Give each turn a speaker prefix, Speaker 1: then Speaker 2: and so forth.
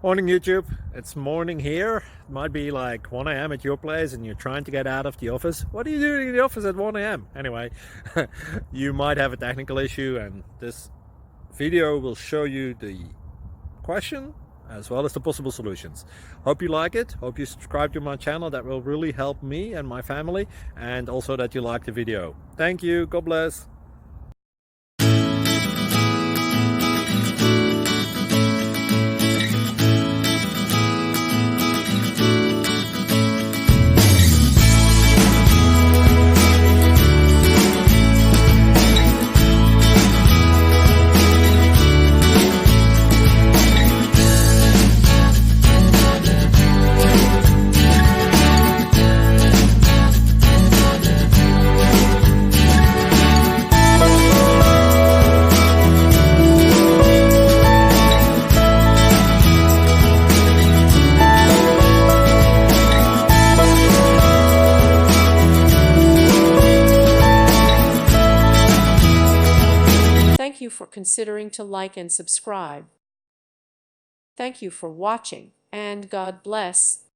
Speaker 1: Morning YouTube, it's morning here. It might be like 1 a.m. at your place and you're trying to get out of the office. What are you doing in the office at 1 a.m.? Anyway, you might have a technical issue and this video will show you the question as well as the possible solutions. Hope you like it, hope you subscribe to my channel. That will really help me and my family, and also that you like the video. Thank you, God bless.
Speaker 2: Thank you for considering to like and subscribe. Thank you for watching, and God bless.